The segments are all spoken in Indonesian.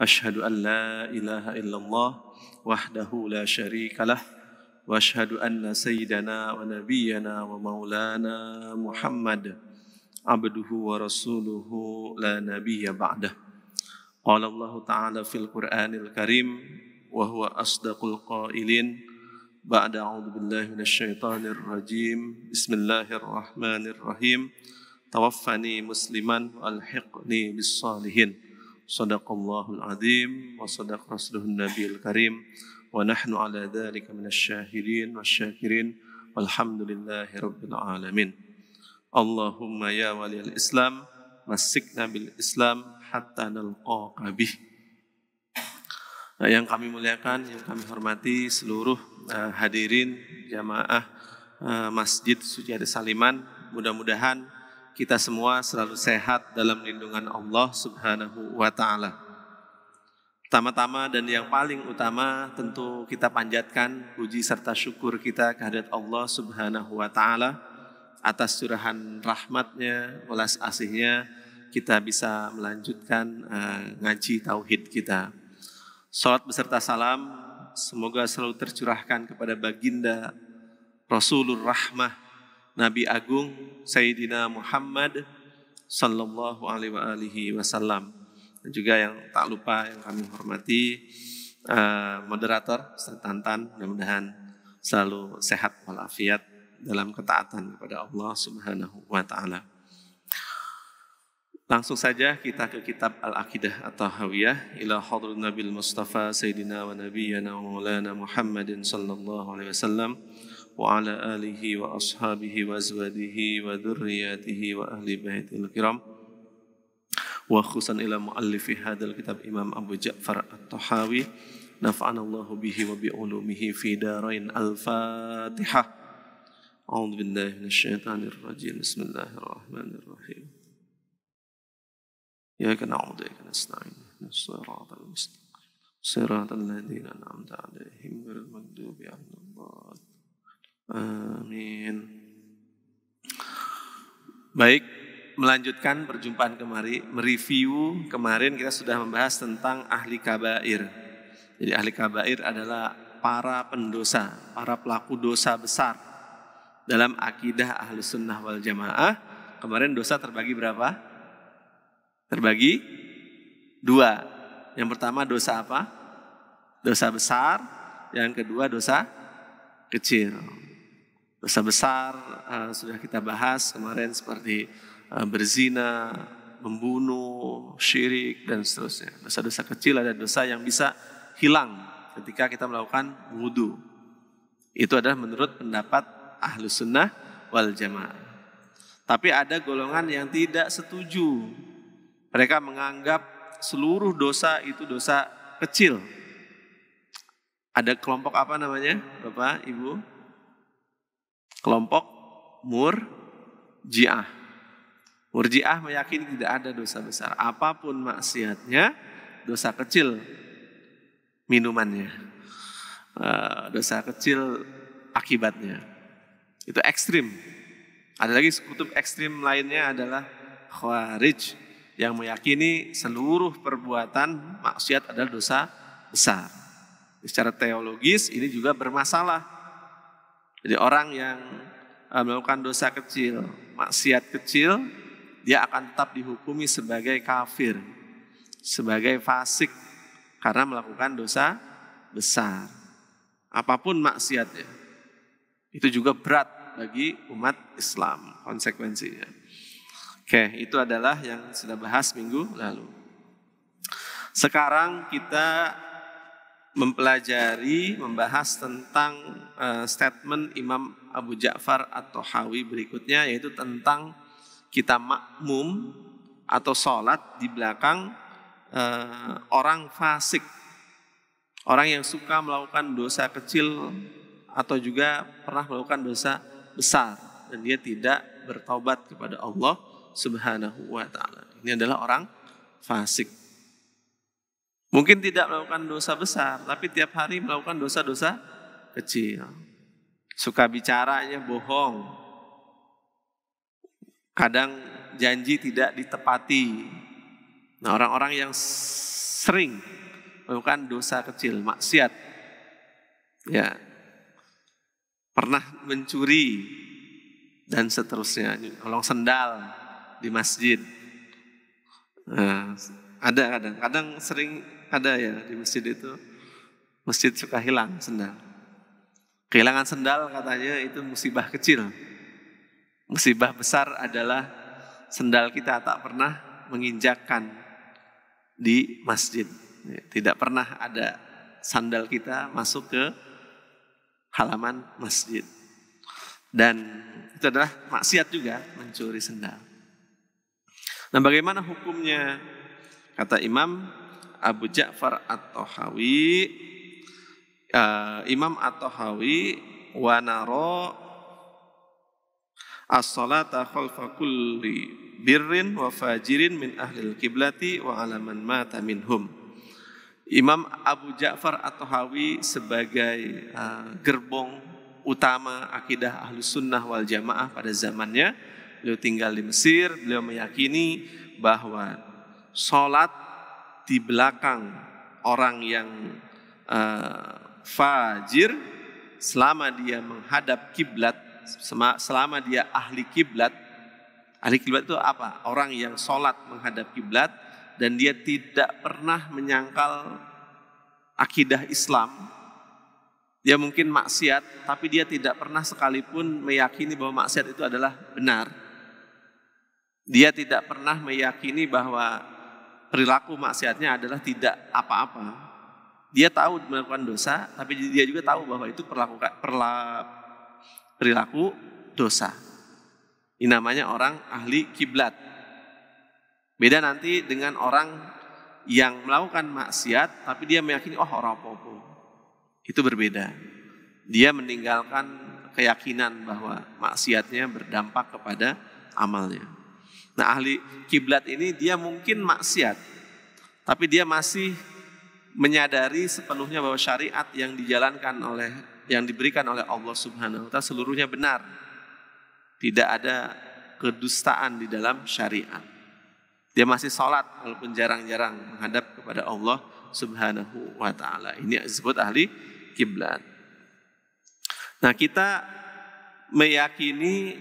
Asyhadu an la ilaha illallah wahdahu la syarika lah wa asyhadu anna sayyidana wa nabiyyana wa maulana Muhammad abduhu wa rasuluhu la nabiyya ba'dah. Qala Allah Ta'ala fil Qur'anil Karim wa huwa asdaqul qailin ba'da a'udzu billahi minasy syaithanir rajim. Bismillahirrahmanirrahim. Tawaffani musliman wa alhiqni bis salihin. Shadaqallahul azim wa sadaq rasuluhun nabiyil karim wa nahnu ala dzalika minasy syahidin wasyakirin walhamdulillahi rabbil alamin. Allahumma ya waliyal Islam massikna bil Islam hatta nalqaka bih. Yang kami muliakan, yang kami hormati seluruh hadirin jamaah Masjid Suci Hati Saliman, mudah-mudahan kita semua selalu sehat dalam lindungan Allah Subhanahu wa Ta'ala. Pertama-tama dan yang paling utama tentu kita panjatkan puji serta syukur kita kehadirat Allah Subhanahu wa Ta'ala atas curahan rahmatnya, welas asihnya kita bisa melanjutkan ngaji tauhid kita. Salat beserta salam semoga selalu tercurahkan kepada baginda Rasulur Rahmah Nabi Agung Sayyidina Muhammad sallallahu alaihi wasallam. Dan juga yang tak lupa yang kami hormati moderator Ustaz Tantan, mudah-mudahan selalu sehat walafiat dalam ketaatan kepada Allah Subhanahu wa Ta'ala. Langsung saja kita ke kitab Al-Aqidah At-Tahawiyah ila hadrat Nabil Mustafa Sayyidina wa Nabiyyana wa Maulana Muhammadin sallallahu alaihi wasallam wa ala alihi wa ashabihi wa azwadihi wa dhurriyyatihi wa ahli baitil kiram wa khususan ila muallifi hadzal kitab Imam Abu Ja'far At-Tahawi nafa'anallahu bihi wa bi ulumihi fi darain. Al-Fatihah. A'udzu billahi minasyaitonir rajim. Bismillahirrahmanirrahim. Iyyaka na'budu wa iyyaka nasta'in. Ihdinas siratal mustaqim. Siratal ladzina an'amta 'alaihim ghairil maghdubi 'alaihim waladdallin. Amin. Baik, melanjutkan perjumpaan kemarin, mereview kemarin kita sudah membahas tentang ahli kabair. Jadi ahli kabair adalah para pendosa, para pelaku dosa besar. Dalam akidah Ahlus Sunnah wal Jamaah, kemarin dosa terbagi berapa? Terbagi dua. Yang pertama dosa apa? Dosa besar. Yang kedua dosa kecil. Dosa besar sudah kita bahas kemarin seperti berzina, membunuh, syirik dan seterusnya. Dosa-dosa kecil ada dosa yang bisa hilang ketika kita melakukan wudu. Itu adalah menurut pendapat Ahlus Sunnah wal Jamaah. Tapi ada golongan yang tidak setuju. Mereka menganggap seluruh dosa itu dosa kecil. Ada kelompok apa namanya, Bapak, Ibu? Kelompok Murji'ah. Murji'ah meyakini tidak ada dosa besar. Apapun maksiatnya, dosa kecil minumannya. Dosa kecil akibatnya. Itu ekstrim. Ada lagi kutub ekstrim lainnya adalah Khawarij yang meyakini seluruh perbuatan maksiat adalah dosa besar. Secara teologis ini juga bermasalah. Jadi orang yang melakukan dosa kecil, maksiat kecil, dia akan tetap dihukumi sebagai kafir, sebagai fasik karena melakukan dosa besar. Apapun maksiatnya. Itu juga berat bagi umat Islam konsekuensinya. Oke, itu adalah yang sudah bahas minggu lalu. Sekarang kita mempelajari, membahas tentang statement Imam Abu Ja'far At-Tahawi berikutnya, yaitu tentang kita makmum atau sholat di belakang orang fasik, orang yang suka melakukan dosa kecil atau juga pernah melakukan dosa besar dan dia tidak bertaubat kepada Allah Subhanahu wa Ta'ala. Ini adalah orang fasik. Mungkin tidak melakukan dosa besar, tapi tiap hari melakukan dosa-dosa kecil. Suka bicaranya bohong. Kadang janji tidak ditepati. Nah, orang-orang yang sering melakukan dosa kecil, maksiat, ya, pernah mencuri dan seterusnya, nyolong sendal di masjid. Nah, ada kadang sering ada ya di masjid itu, masjid suka hilang sendal. Kehilangan sendal katanya itu musibah kecil. Musibah besar adalah sendal kita tak pernah menginjakkan di masjid. Tidak pernah ada sandal kita masuk ke halaman masjid. Dan itu adalah maksiat juga, mencuri sendal. Nah, bagaimana hukumnya? Kata Imam Abu Ja'far At-Tahawi, Imam At-Tahawi, wa naro as-salata khalfa kulli birrin wa fajirin min ahlil kiblati wa alaman mata minhum. Imam Abu Ja'far At-Tahawi sebagai gerbong utama akidah Ahlus Sunnah wal Jamaah pada zamannya, beliau tinggal di Mesir, beliau meyakini bahwa sholat di belakang orang yang fajir, selama dia menghadap kiblat, selama dia ahli kiblat. Ahli kiblat itu apa? Orang yang sholat menghadap kiblat dan dia tidak pernah menyangkal akidah Islam. Dia mungkin maksiat, tapi dia tidak pernah sekalipun meyakini bahwa maksiat itu adalah benar. Dia tidak pernah meyakini bahwa perilaku maksiatnya adalah tidak apa-apa. Dia tahu melakukan dosa, tapi dia juga tahu bahwa itu perilaku dosa. Ini namanya orang ahli kiblat. Beda nanti dengan orang yang melakukan maksiat, tapi dia meyakini, oh orang apa-apa. Itu berbeda. Dia meninggalkan keyakinan bahwa maksiatnya berdampak kepada amalnya. Nah, ahli kiblat ini dia mungkin maksiat, tapi dia masih menyadari sepenuhnya bahwa syariat yang diberikan oleh Allah Subhanahu wa taala seluruhnya benar. Tidak ada kedustaan di dalam syariat. Dia masih sholat walaupun jarang-jarang menghadap kepada Allah Subhanahu wa taala. Ini disebut ahli kiblat. Nah, kita meyakini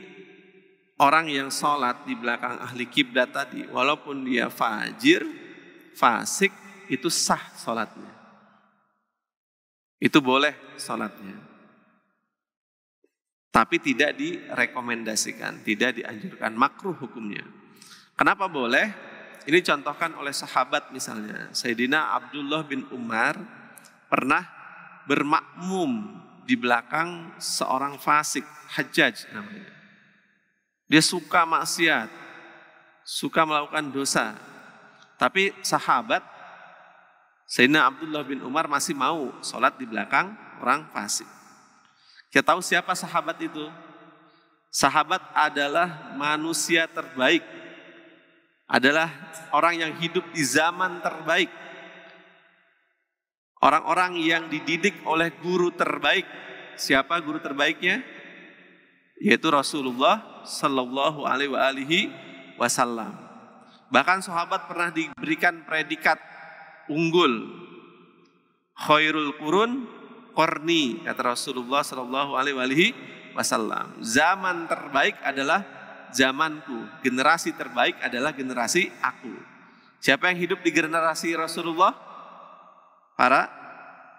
orang yang sholat di belakang ahli kiblat tadi, walaupun dia fajir, fasik, itu sah sholatnya. Itu boleh sholatnya. Tapi tidak direkomendasikan, tidak dianjurkan, makruh hukumnya. Kenapa boleh? Ini contohkan oleh sahabat misalnya. Sayyidina Abdullah bin Umar pernah bermakmum di belakang seorang fasik, Hajjaj namanya. Dia suka maksiat, suka melakukan dosa. Tapi sahabat Sayyidina Abdullah bin Umar masih mau sholat di belakang orang fasik. Kita tahu siapa sahabat itu? Sahabat adalah manusia terbaik, adalah orang yang hidup di zaman terbaik, orang-orang yang dididik oleh guru terbaik. Siapa guru terbaiknya? Yaitu Rasulullah Sallallahu Alaihi Wasallam. Bahkan sahabat pernah diberikan predikat unggul, khairul qurun qarni, kata Rasulullah Sallallahu Alaihi Wasallam. Zaman terbaik adalah zamanku, generasi terbaik adalah generasi aku. Siapa yang hidup di generasi Rasulullah? Para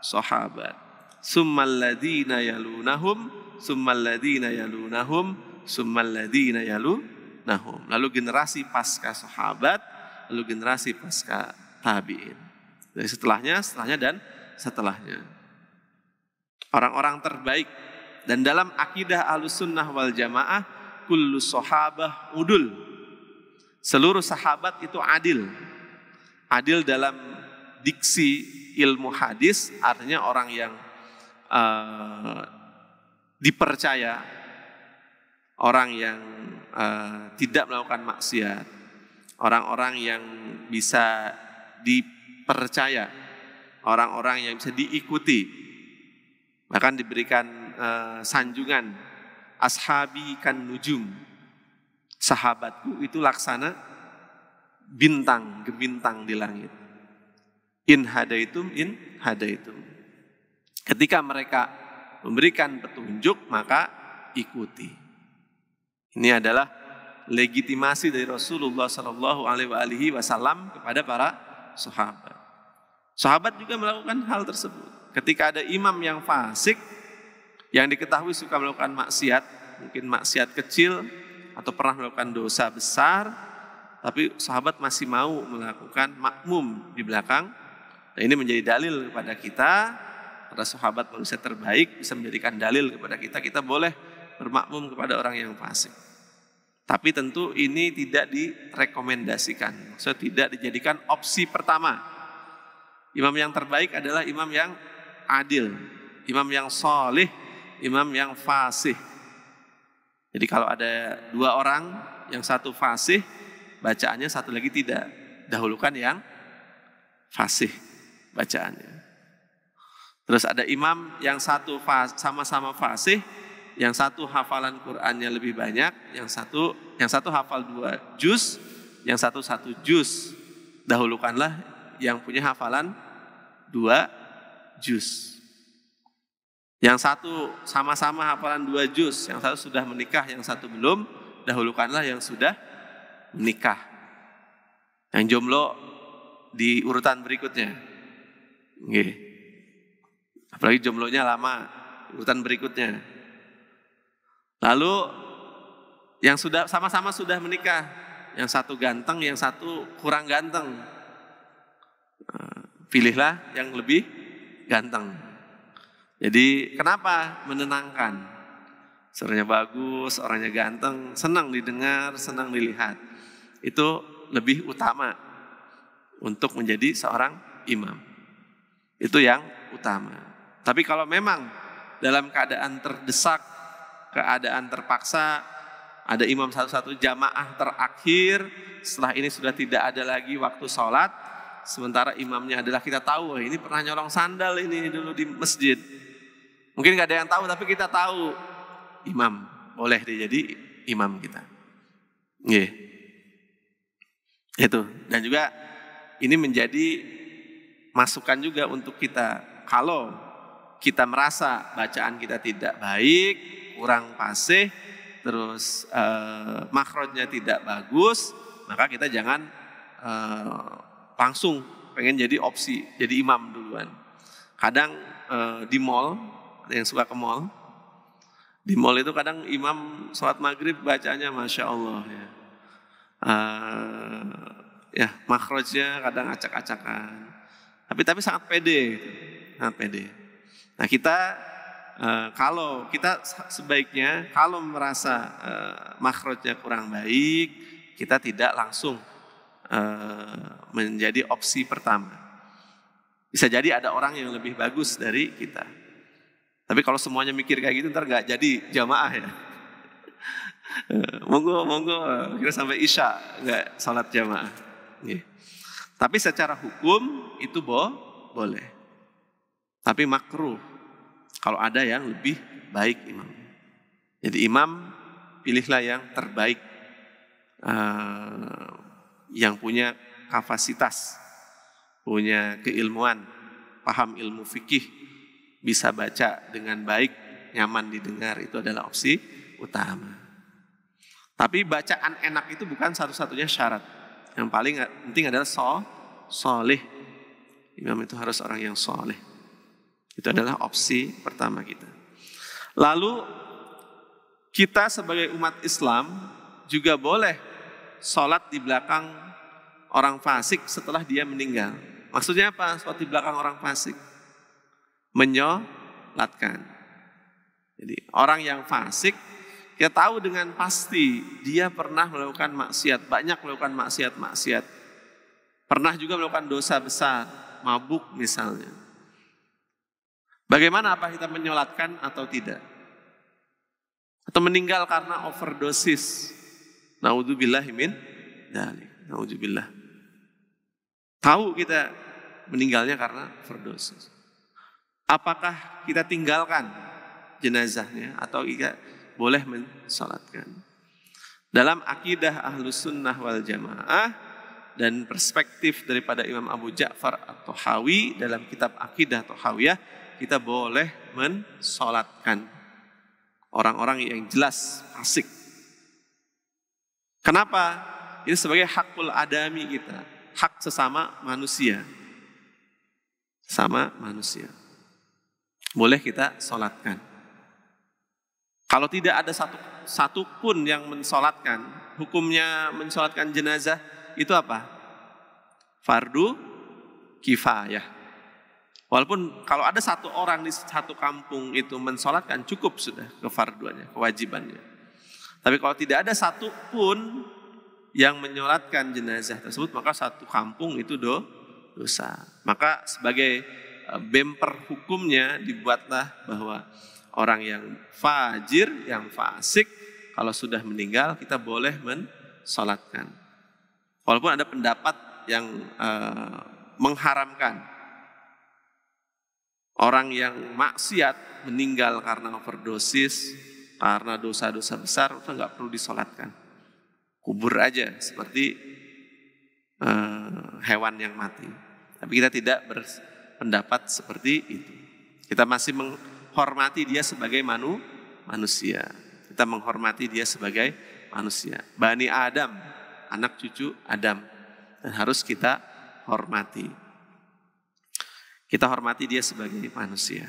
sahabat. Summal ladzina yalunahum, summal ladzina yalunahum, summal ladzina yalunahum. Lalu generasi pasca sahabat, lalu generasi pasca tabi'in. Dari setelahnya dan setelahnya. Orang-orang terbaik. Dan dalam akidah Ahlussunnah wal Jamaah, kullu sahabah udul. Seluruh sahabat itu adil. Adil dalam diksi ilmu hadis, artinya orang yang dipercaya, orang yang tidak melakukan maksiat, orang-orang yang bisa dipercaya, orang-orang yang bisa diikuti. Bahkan diberikan sanjungan, ashabi kan nujum, sahabatku itu laksana bintang, gemintang di langit. In hadaitum. Ketika mereka memberikan petunjuk, maka ikuti. Ini adalah legitimasi dari Rasulullah SAW kepada para sahabat. Sahabat juga melakukan hal tersebut. Ketika ada imam yang fasik, yang diketahui suka melakukan maksiat, mungkin maksiat kecil atau pernah melakukan dosa besar, tapi sahabat masih mau melakukan makmum di belakang. Nah, ini menjadi dalil kepada kita, para sahabat manusia terbaik bisa menjadikan dalil kepada kita, kita boleh bermakmum kepada orang yang fasik. Tapi tentu ini tidak direkomendasikan, maksudnya tidak dijadikan opsi pertama. Imam yang terbaik adalah imam yang adil, imam yang solih, imam yang fasih. Jadi kalau ada dua orang, yang satu fasih, bacaannya satu lagi tidak, dahulukan yang fasih bacaannya. Terus ada imam yang satu sama-sama fasih, yang satu hafalan Qur'annya lebih banyak, yang satu hafal 2 juz, yang satu juz. Dahulukanlah yang punya hafalan 2 juz. Yang satu sama-sama hafalan 2 juz, yang satu sudah menikah, yang satu belum, dahulukanlah yang sudah menikah. Yang jomblo di urutan berikutnya. Nggih. Apalagi jomblonya lama, urutan berikutnya. Lalu yang sudah sama-sama sudah menikah, yang satu ganteng, yang satu kurang ganteng. Pilihlah yang lebih ganteng. Jadi kenapa? Menenangkan. Suaranya bagus, orangnya ganteng, senang didengar, senang dilihat. Itu lebih utama untuk menjadi seorang imam. Itu yang utama. Tapi kalau memang dalam keadaan terdesak, keadaan terpaksa, ada imam satu-satu jamaah terakhir, setelah ini sudah tidak ada lagi waktu sholat, sementara imamnya adalah kita tahu, ini pernah nyolong sandal ini dulu di masjid. Mungkin gak ada yang tahu, tapi kita tahu imam, boleh dia jadi imam kita. Itu. Dan juga ini menjadi masukan juga untuk kita. Kalau kita merasa bacaan kita tidak baik, kurang fasih, terus makhrajnya tidak bagus, maka kita jangan langsung pengen jadi opsi, jadi imam duluan. Kadang di mall, ada yang suka ke mall, di mall itu kadang imam sholat maghrib bacanya Masya Allah ya. Makhrajnya kadang acak-acakan, tapi sangat pede, sangat pede. Nah kita kalau kita sebaiknya kalau merasa makhrajnya kurang baik, kita tidak langsung menjadi opsi pertama. Bisa jadi ada orang yang lebih bagus dari kita. Tapi kalau semuanya mikir kayak gitu ntar gak jadi jamaah ya. Monggo kira sampai isya gak sholat jamaah. Tapi secara hukum itu boleh. Tapi makruh kalau ada yang lebih baik imam. Jadi imam pilihlah yang terbaik, yang punya kapasitas, punya keilmuan, paham ilmu fikih, bisa baca dengan baik, nyaman didengar, itu adalah opsi utama. Tapi bacaan enak itu bukan satu-satunya syarat. Yang paling penting adalah soleh. Imam itu harus orang yang soleh. Itu adalah opsi pertama kita. Lalu kita sebagai umat Islam juga boleh sholat di belakang orang fasik setelah dia meninggal. Maksudnya apa? Sholat di belakang orang fasik? Menyolatkan. Jadi orang yang fasik, kita tahu dengan pasti dia pernah melakukan maksiat, banyak melakukan maksiat. Pernah juga melakukan dosa besar, mabuk misalnya. Bagaimana, apa kita menyolatkan atau tidak? Atau meninggal karena overdosis. Naudzubillahi min dzalik. Naudzubillah. Tahu kita meninggalnya karena overdosis. Apakah kita tinggalkan jenazahnya atau kita boleh mensolatkan? Dalam akidah Ahlus Sunnah wal Jamaah, dan perspektif daripada Imam Abu Ja'far At-Tahawi dalam kitab Aqidah Tahawiyah, kita boleh mensolatkan orang-orang yang jelas fasik. Kenapa? Ini sebagai hakul adami kita, hak sesama manusia. Sama manusia. Boleh kita solatkan. Kalau tidak ada satu pun yang mensolatkan, hukumnya mensolatkan jenazah itu apa? Fardu kifayah. Walaupun kalau ada satu orang di satu kampung itu mensolatkan, cukup sudah kefarduannya, kewajibannya. Tapi kalau tidak ada satu pun yang menyolatkan jenazah tersebut, maka satu kampung itu dosa. Maka sebagai bemper hukumnya dibuatlah bahwa orang yang fajir, yang fasik, kalau sudah meninggal kita boleh mensolatkan. Walaupun ada pendapat yang mengharamkan orang yang maksiat meninggal karena overdosis, karena dosa-dosa besar, itu nggak perlu disolatkan. Kubur aja seperti hewan yang mati. Tapi kita tidak berpendapat seperti itu. Kita masih menghormati dia sebagai manusia. Kita menghormati dia sebagai manusia. Bani Adam, anak cucu Adam, dan harus kita hormati. Kita hormati dia sebagai manusia.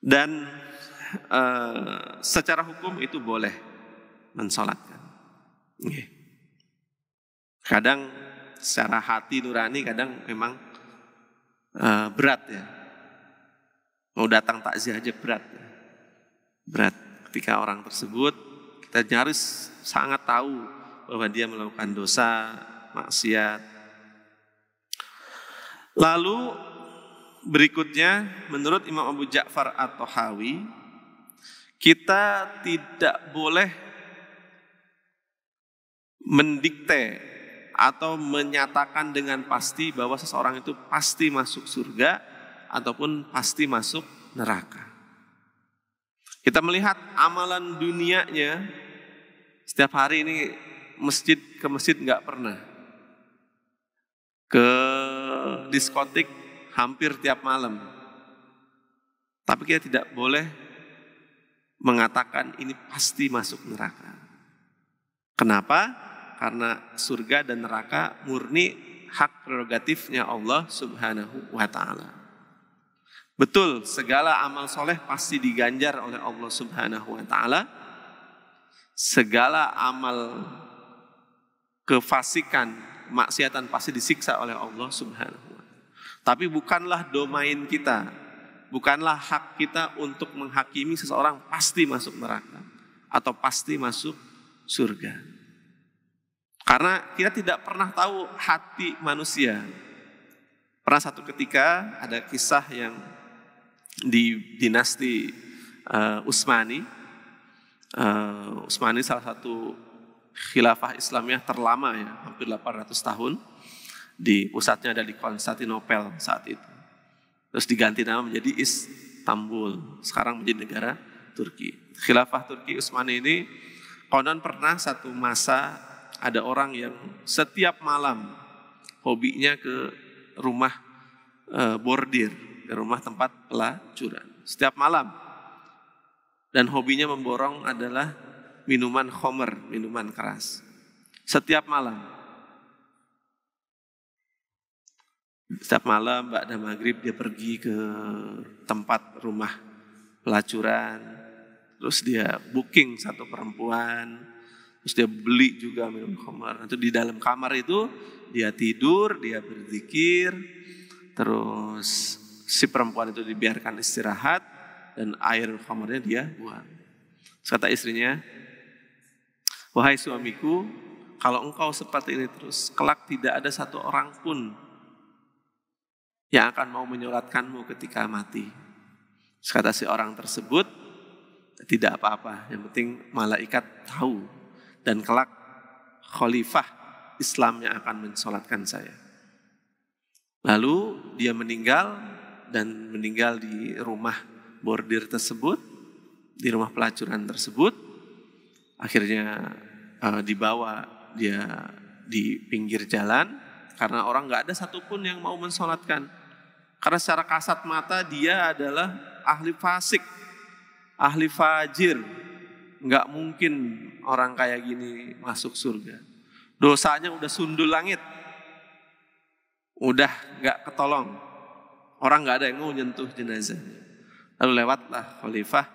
Dan secara hukum itu boleh mensolatkan. Kadang secara hati nurani kadang memang berat ya. Mau datang takziah aja berat ya. Berat ketika orang tersebut kita nyaris sangat tahu bahwa dia melakukan dosa, maksiat. Lalu berikutnya menurut Imam Abu Ja'far At-Tahawi, kita tidak boleh mendikte atau menyatakan dengan pasti bahwa seseorang itu pasti masuk surga ataupun pasti masuk neraka. Kita melihat amalan dunianya, setiap hari ini ke masjid nggak pernah, ke diskotik hampir tiap malam. Tapi kita tidak boleh mengatakan ini pasti masuk neraka. Kenapa? Karena surga dan neraka murni hak prerogatifnya Allah Subhanahu wa ta'ala. Betul, segala amal soleh pasti diganjar oleh Allah Subhanahu wa ta'ala. Segala amal kefasikan, maksiatan pasti disiksa oleh Allah Subhanahu wa ta'ala. Tapi bukanlah domain kita, bukanlah hak kita untuk menghakimi seseorang pasti masuk neraka atau pasti masuk surga. Karena kita tidak pernah tahu hati manusia. Pernah satu ketika ada kisah yang di dinasti Utsmani. Utsmani salah satu khilafah Islamiyah terlama ya, hampir 800 tahun. Di pusatnya ada di Konstantinopel saat itu. Terus diganti nama menjadi Istanbul. Sekarang menjadi negara Turki. Khilafah Turki Utsmani ini konon pernah satu masa ada orang yang setiap malam hobinya ke rumah bordir, ke rumah tempat pelacuran. Setiap malam. Dan hobinya memborong adalah minuman khamr, minuman keras. Setiap malam. Setiap malam ba'da maghrib dia pergi ke tempat rumah pelacuran. Terus dia booking satu perempuan. Terus dia beli juga minum khamr. Itu di dalam kamar itu dia tidur, dia berzikir. Terus si perempuan itu dibiarkan istirahat dan air khamrnya dia buang. Terus kata istrinya, "Wahai suamiku, kalau engkau seperti ini terus, kelak tidak ada satu orang pun yang akan mau menyolatkanmu ketika mati." Terus kata si orang tersebut, "Tidak apa-apa, yang penting malaikat tahu dan kelak khalifah Islam yang akan mensolatkan saya." Lalu dia meninggal dan meninggal di rumah bordir tersebut, di rumah pelacuran tersebut. Akhirnya dibawa dia di pinggir jalan karena orang nggak ada satupun yang mau mensolatkan. Karena secara kasat mata dia adalah ahli fasik, ahli fajir. Nggak mungkin orang kayak gini masuk surga. Dosanya udah sundul langit, udah nggak ketolong. Orang nggak ada yang mau nyentuh jenazah. Lalu lewatlah khalifah,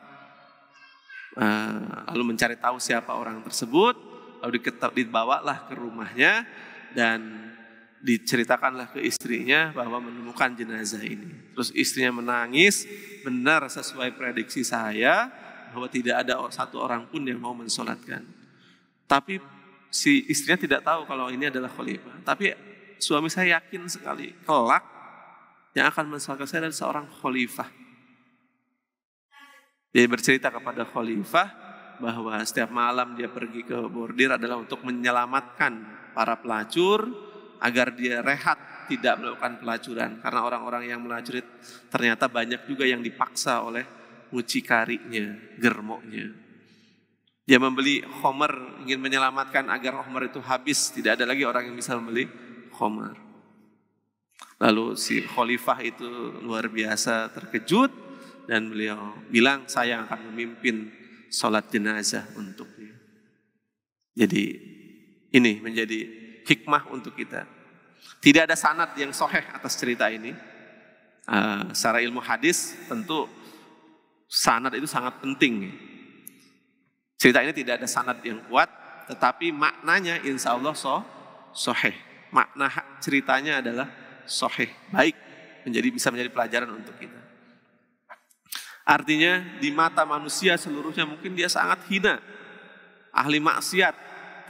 lalu mencari tahu siapa orang tersebut, lalu dibawalah ke rumahnya dan diceritakanlah ke istrinya bahwa menemukan jenazah ini. Terus istrinya menangis, benar sesuai prediksi saya bahwa tidak ada satu orang pun yang mau mensolatkan. Tapi si istrinya tidak tahu kalau ini adalah khalifah. Tapi suami saya yakin sekali kelak yang akan mensolatkan saya adalah seorang khalifah. Dia bercerita kepada khalifah bahwa setiap malam dia pergi ke bordir adalah untuk menyelamatkan para pelacur agar dia rehat tidak melakukan pelacuran. Karena orang-orang yang melacur ternyata banyak juga yang dipaksa oleh mucikarinya, germoknya. Dia membeli khomer, ingin menyelamatkan agar khomer itu habis. Tidak ada lagi orang yang bisa membeli khomer. Lalu si khalifah itu luar biasa terkejut dan beliau bilang, saya akan memimpin sholat jenazah untuknya. Jadi ini menjadi hikmah untuk kita. Tidak ada sanad yang sahih atas cerita ini. Secara ilmu hadis tentu sanad itu sangat penting. Cerita ini tidak ada sanad yang kuat, tetapi maknanya insya Allah sahih. Makna ceritanya adalah sahih, baik, bisa menjadi pelajaran untuk kita. Artinya di mata manusia seluruhnya mungkin dia sangat hina, ahli maksiat,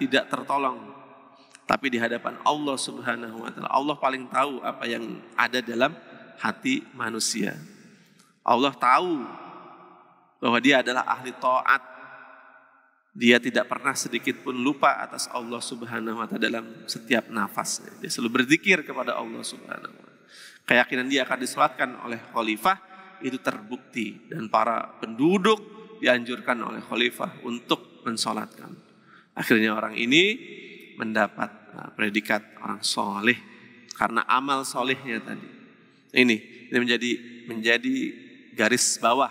tidak tertolong. Tapi di hadapan Allah Subhanahu wa taala, Allah paling tahu apa yang ada dalam hati manusia. Allah tahu bahwa dia adalah ahli taat. Dia tidak pernah sedikit pun lupa atas Allah Subhanahu wa taala dalam setiap nafasnya. Dia selalu berzikir kepada Allah Subhanahu wa taala. Keyakinan dia akan disolatkan oleh khalifah itu terbukti dan para penduduk dianjurkan oleh khalifah untuk mensolatkan. Akhirnya orang ini mendapat predikat orang soleh karena amal solehnya tadi. Ini menjadi garis bawah,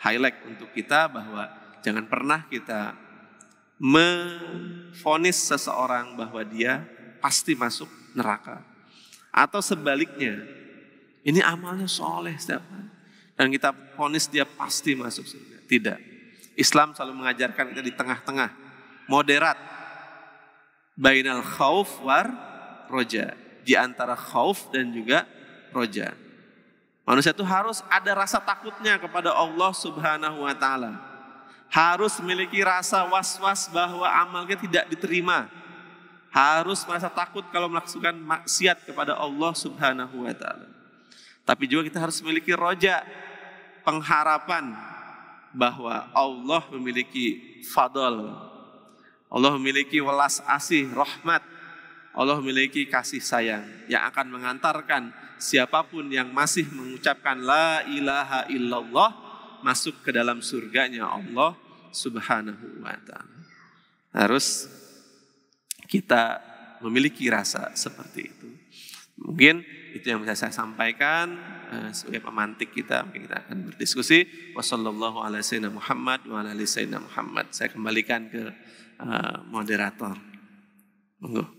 highlight untuk kita bahwa jangan pernah kita memvonis seseorang bahwa dia pasti masuk neraka. Atau sebaliknya, ini amalnya soleh setiap hari dan kita vonis dia pasti masuk surga. Tidak. Islam selalu mengajarkan kita di tengah-tengah, moderat. Bainal khauf war roja, di antara khauf dan juga roja. Manusia itu harus ada rasa takutnya kepada Allah Subhanahu wa taala. Harus memiliki rasa was-was bahwa amalnya tidak diterima. Harus merasa takut kalau melakukan maksiat kepada Allah Subhanahu wa taala. Tapi juga kita harus memiliki roja, pengharapan bahwa Allah memiliki fadl. Allah memiliki welas asih, rahmat. Allah memiliki kasih sayang yang akan mengantarkan siapapun yang masih mengucapkan la ilaha illallah masuk ke dalam surganya Allah Subhanahu wa ta'ala. Harus kita memiliki rasa seperti itu. Mungkin itu yang bisa saya sampaikan sebagai pemantik kita. Mungkin kita akan berdiskusi. Wassallallahu ala sayyidina Muhammad wa ala ali sayyidina Muhammad. Saya kembalikan ke moderator. Monggo.